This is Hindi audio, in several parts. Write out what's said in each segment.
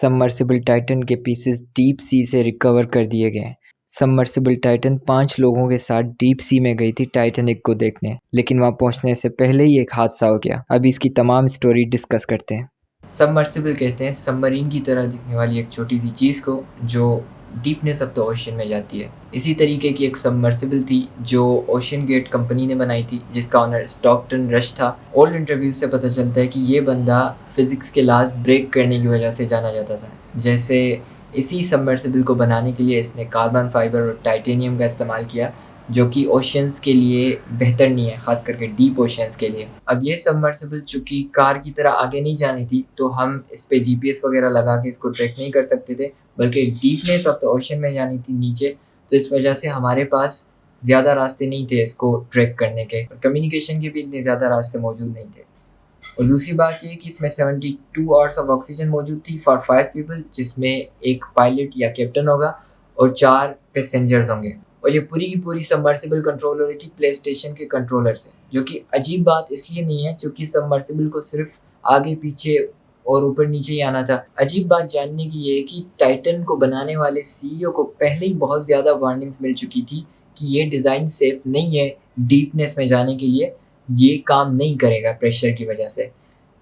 सबमर्सिबल टाइटन के पीसेस डीप सी से रिकवर कर दिए गए हैं। सबमर्सिबल टाइटन 5 लोगों के साथ डीप सी में गई थी टाइटैनिक को देखने, लेकिन वहां पहुंचने से पहले ही एक हादसा हो गया। अब इसकी तमाम स्टोरी डिस्कस करते हैं। सबमर्सिबल कहते हैं सबमरीन की तरह दिखने वाली एक छोटी सी चीज़ को जो डीपनेस ऑफ द ओशन में जाती है। इसी तरीके की एक सबमर्सिबल थी जो ओशन गेट कंपनी ने बनाई थी, जिसका ऑनर स्टॉकटन रश था। ओल्ड इंटरव्यू से पता चलता है कि ये बंदा फिजिक्स के लॉज ब्रेक करने की वजह से जाना जाता था। जैसे इसी सबमर्सिबल को बनाने के लिए इसने कार्बन फाइबर और टाइटेनियम का इस्तेमाल किया, जो कि ओशंस के लिए बेहतर नहीं है, ख़ास करके डीप ओशंस के लिए। अब ये सबमर्सिबल चूँकि कार की तरह आगे नहीं जानी थी, तो हम इस पे जीपीएस वगैरह लगा के इसको ट्रैक नहीं कर सकते थे, बल्कि डीपनेस ऑफ द ओशन में जानी थी नीचे, तो इस वजह से हमारे पास ज़्यादा रास्ते नहीं थे इसको ट्रैक करने के, और कम्युनिकेशन के भी इतने ज़्यादा रास्ते मौजूद नहीं थे। और दूसरी बात ये कि इसमें 72 आवर्स ऑफ ऑक्सीजन मौजूद थी फॉर 5 पीपल, जिसमें एक पायलट या कैप्टन होगा और 4 पैसेंजर्स होंगे। और ये पूरी की पूरी सबमर्सिबल कंट्रोल हो रही थी प्ले स्टेशन के कंट्रोलर से, जो कि अजीब बात इसलिए नहीं है क्योंकि सबमर्सिबल को सिर्फ आगे पीछे और ऊपर नीचे ही आना था। अजीब बात जानने की ये है कि टाइटन को बनाने वाले सीईओ को पहले ही बहुत ज़्यादा वार्निंग्स मिल चुकी थी कि ये डिज़ाइन सेफ नहीं है डीपनेस में जाने के लिए, ये काम नहीं करेगा प्रेशर की वजह से।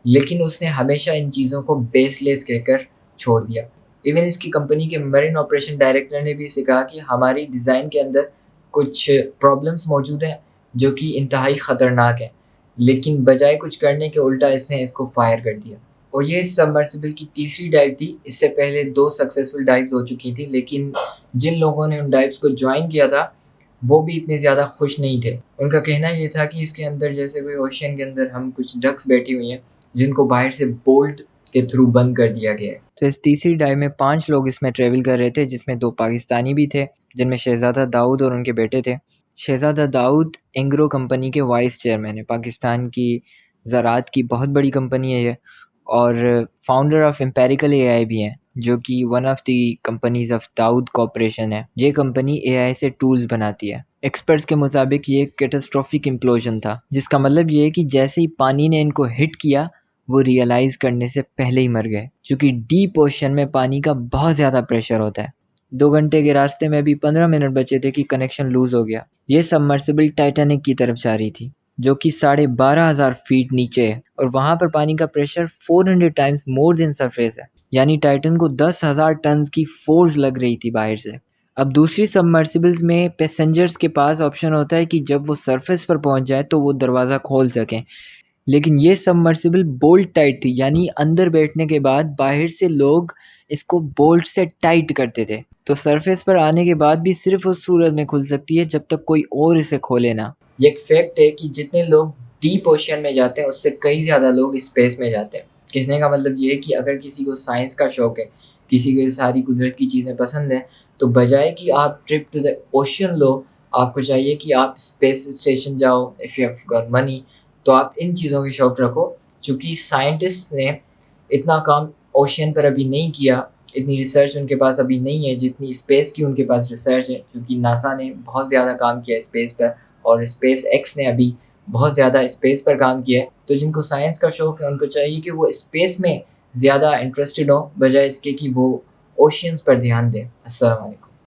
लेकिन उसने हमेशा इन चीज़ों को बेसलेस कहकर छोड़ दिया। इवन इसकी कंपनी के मरीन ऑपरेशन डायरेक्टर ने भी इसे कहा कि हमारी डिज़ाइन के अंदर कुछ प्रॉब्लम्स मौजूद हैं जो कि इंतहाई ख़तरनाक हैं, लेकिन बजाय कुछ करने के उल्टा इसने इसको फायर कर दिया। और ये सबमर्सिबल की तीसरी डाइव थी। इससे पहले 2 सक्सेसफुल डाइव्स हो चुकी थी, लेकिन जिन लोगों ने उन डाइव्स को ज्वाइन किया था वो भी इतने ज़्यादा खुश नहीं थे। उनका कहना ये था कि इसके अंदर जैसे कोई ओशन के अंदर हम कुछ डक्स बैठी हुई हैं जिनको बाहर से बोल्ट के थ्रू बंद कर दिया गया है। तो इस तीसरी डाइव में 5 लोग इसमें ट्रेवल कर रहे थे, जिसमें 2 पाकिस्तानी भी थे, जिनमें शहज़ादा दाऊद और उनके बेटे थे। शहज़ादा दाऊद एंग्रो कंपनी के वाइस चेयरमैन है। पाकिस्तान की ज़राअत की बहुत बड़ी कंपनी है ये, और फाउंडर ऑफ एम्पेरिकल एआई भी हैं, जो कि one of the companies of Dawood corporation है। ये कंपनी एआई से टूल्स बनाती है। एक्सपर्ट्स के मुताबिक ये एक कैटास्ट्रोफिक इम्प्लोजन था, जिसका मतलब ये है कि जैसे ही पानी ने इनको हिट किया वो रियलाइज़ करने से पहले ही मर गए, क्योंकि डीप ओशन में पानी का बहुत ज़्यादा प्रेशर होता है। 2 घंटे के रास्ते में भी 15 मिनट बचे थे कि कनेक्शन लूज़ हो गया। ये सबमर्सिबल टाइटैनिक की तरफ जा रही थी, जो कि 12,500 फीट नीचे है, और वहाँ पर पानी का pressure 400 times more than surface है। यानी टाइटन को 10,000 टन की फोर्स लग रही थी बाहर से। अब दूसरी सबमर्सिबल्स में पैसेंजर्स के पास ऑप्शन होता है कि जब वो सरफेस पर पहुंच जाए तो वो दरवाज़ा खोल सकें, लेकिन ये सबमर्सिबल बोल्ट टाइट थी, यानी अंदर बैठने के बाद बाहर से लोग इसको बोल्ट से टाइट करते थे। तो सरफेस पर आने के बाद भी सिर्फ उस सूरत में खुल सकती है जब तक कोई और इसे खोले ना। ये एक फैक्ट है कि जितने लोग डीप ओशन में जाते हैं उससे कई ज़्यादा लोग स्पेस में जाते हैं। कहने का मतलब ये है कि अगर किसी को साइंस का शौक है, किसी को ये सारी कुदरत की चीज़ें पसंद हैं, तो बजाय कि आप ट्रिप टू द ओशन लो, आपको चाहिए कि आप स्पेस स्टेशन जाओ। If you have got money तो आप इन चीज़ों के शौक रखो, क्योंकि साइंटिस्ट्स ने इतना काम ओशन पर अभी नहीं किया, इतनी रिसर्च उनके पास अभी नहीं है जितनी स्पेस की उनके पास रिसर्च है, क्योंकि नासा ने बहुत ज़्यादा काम किया है स्पेस पर, और स्पेस एक्स ने अभी बहुत ज़्यादा स्पेस पर काम किया है। तो जिनको साइंस का शौक है उनको चाहिए कि वो स्पेस में ज़्यादा इंटरेस्टेड हो, बजाय इसके कि वो ओशियंस पर ध्यान दें। अस्सलाम वालेकुम।